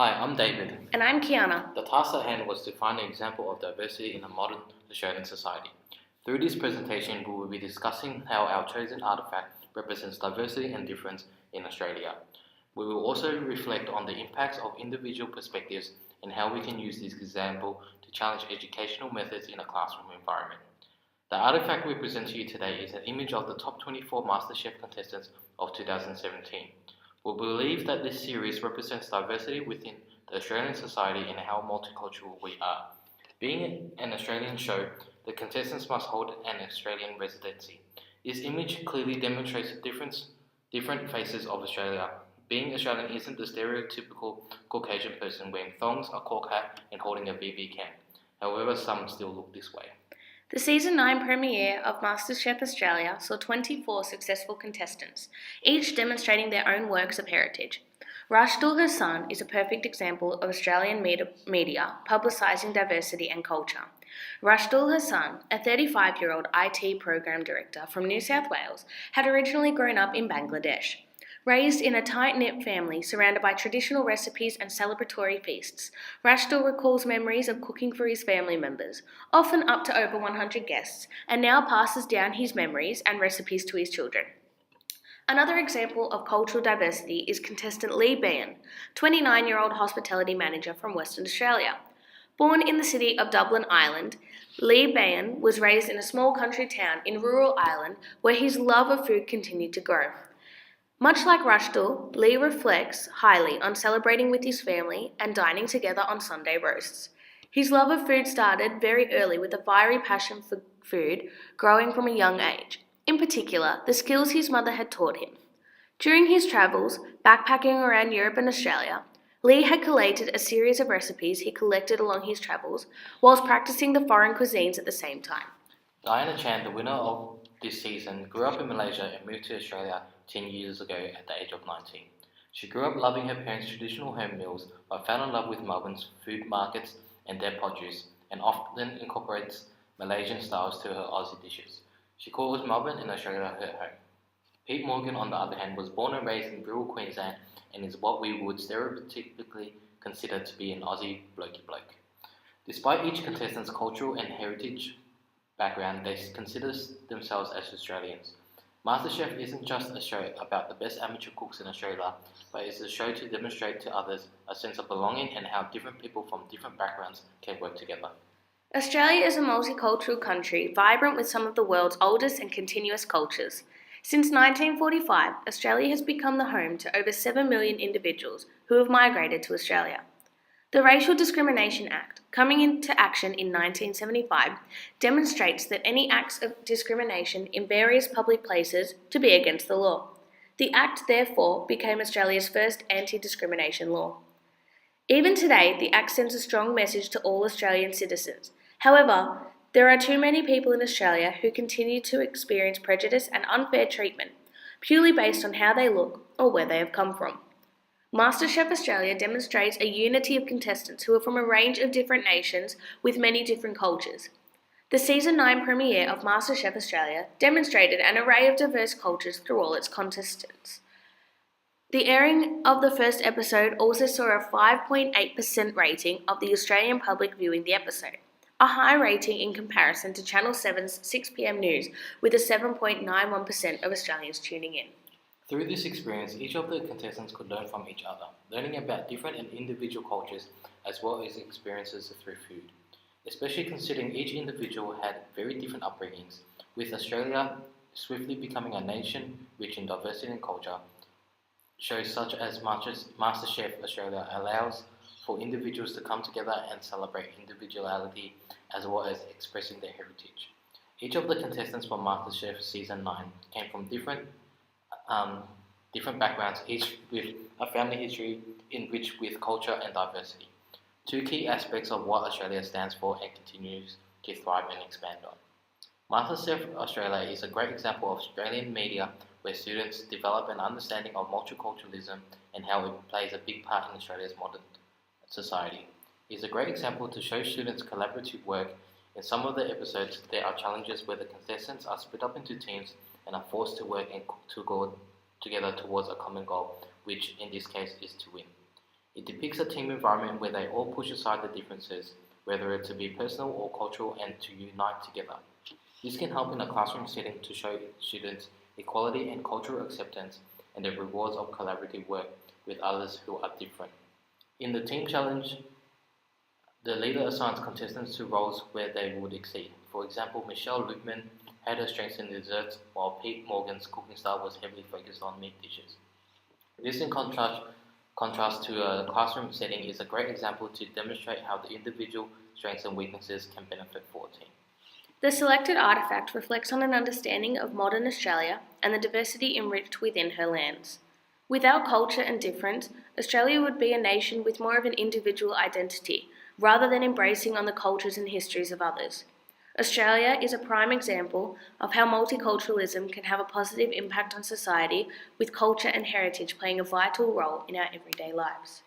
Hi, I'm David. And I'm Kiana. The task at hand was to find an example of diversity in a modern Australian society. Through this presentation, we will be discussing how our chosen artifact represents diversity and difference in Australia. We will also reflect on the impacts of individual perspectives and how we can use this example to challenge educational methods in a classroom environment. The artifact we present to you today is an image of the top 24 Masterchef contestants of 2017. We believe that this series represents diversity within the Australian society and how multicultural we are. Being an Australian show, the contestants must hold an Australian residency. This image clearly demonstrates the different faces of Australia. Being Australian isn't the stereotypical Caucasian person wearing thongs, a cork hat, and holding a BB can. However, some still look this way. The Season 9 premiere of Masterchef Australia saw 24 successful contestants, each demonstrating their own works of heritage. Rashdul Hassan is a perfect example of Australian media publicising diversity and culture. Rashdul Hassan, a 35-year-old IT program director from New South Wales, had originally grown up in Bangladesh. Raised in a tight-knit family surrounded by traditional recipes and celebratory feasts, Rashdul recalls memories of cooking for his family members, often up to over 100 guests, and now passes down his memories and recipes to his children. Another example of cultural diversity is contestant Lee Bain, 29-year-old hospitality manager from Western Australia. Born in the city of Dublin, Ireland, Lee Bain was raised in a small country town in rural Ireland where his love of food continued to grow. Much like Rashdul, Lee reflects highly on celebrating with his family and dining together on Sunday roasts. His love of food started very early with a fiery passion for food growing from a young age, in particular the skills his mother had taught him. During his travels, backpacking around Europe and Australia, Lee had collated a series of recipes he collected along his travels whilst practicing the foreign cuisines at the same time. Diana Chan, the winner of this season, grew up in Malaysia and moved to Australia 10 years ago at the age of 19. She grew up loving her parents' traditional home meals but fell in love with Melbourne's food markets and their produce and often incorporates Malaysian styles to her Aussie dishes. She calls Melbourne and Australia her home. Pete Morgan, on the other hand, was born and raised in rural Queensland and is what we would stereotypically consider to be an Aussie blokey bloke. Despite each contestant's cultural and heritage background, they consider themselves as Australians. MasterChef isn't just a show about the best amateur cooks in Australia, but it's a show to demonstrate to others a sense of belonging and how different people from different backgrounds can work together. Australia is a multicultural country, vibrant with some of the world's oldest and continuous cultures. Since 1945, Australia has become the home to over 7 million individuals who have migrated to Australia. The Racial Discrimination Act, coming into action in 1975, demonstrates that any acts of discrimination in various public places to be against the law. The Act, therefore, became Australia's first anti-discrimination law. Even today, the Act sends a strong message to all Australian citizens. However, there are too many people in Australia who continue to experience prejudice and unfair treatment, purely based on how they look or where they have come from. Masterchef Australia demonstrates a unity of contestants who are from a range of different nations with many different cultures. The Season 9 premiere of Masterchef Australia demonstrated an array of diverse cultures through all its contestants. The airing of the first episode also saw a 5.8% rating of the Australian public viewing the episode, a high rating in comparison to Channel 7's 6pm news with a 7.91% of Australians tuning in. Through this experience, each of the contestants could learn from each other, learning about different and individual cultures as well as experiences through food. Especially considering each individual had very different upbringings, with Australia swiftly becoming a nation rich in diversity and culture. Shows such as Masterchef Australia allows for individuals to come together and celebrate individuality as well as expressing their heritage. Each of the contestants from Masterchef Season 9 came from different backgrounds, each with a family history enriched with culture and diversity. Two key aspects of what Australia stands for and continues to thrive and expand on. Masterchef Australia is a great example of Australian media where students develop an understanding of multiculturalism and how it plays a big part in Australia's modern society. It is a great example to show students collaborative work. In some of the episodes, there are challenges where the contestants are split up into teams and are forced to work and to go together towards a common goal, which in this case is to win. It depicts a team environment where they all push aside the differences, whether it to be personal or cultural, and to unite together. This can help in a classroom setting to show students equality and cultural acceptance and the rewards of collaborative work with others who are different. In the team challenge, the leader assigns contestants to roles where they would exceed. For example, Michelle Lukeman had her strengths in desserts, while Pete Morgan's cooking style was heavily focused on meat dishes. This, in contrast to a classroom setting, is a great example to demonstrate how the individual strengths and weaknesses can benefit for a team. The selected artefact reflects on an understanding of modern Australia and the diversity enriched within her lands. Without culture and difference, Australia would be a nation with more of an individual identity, rather than embracing on the cultures and histories of others. Australia is a prime example of how multiculturalism can have a positive impact on society, with culture and heritage playing a vital role in our everyday lives.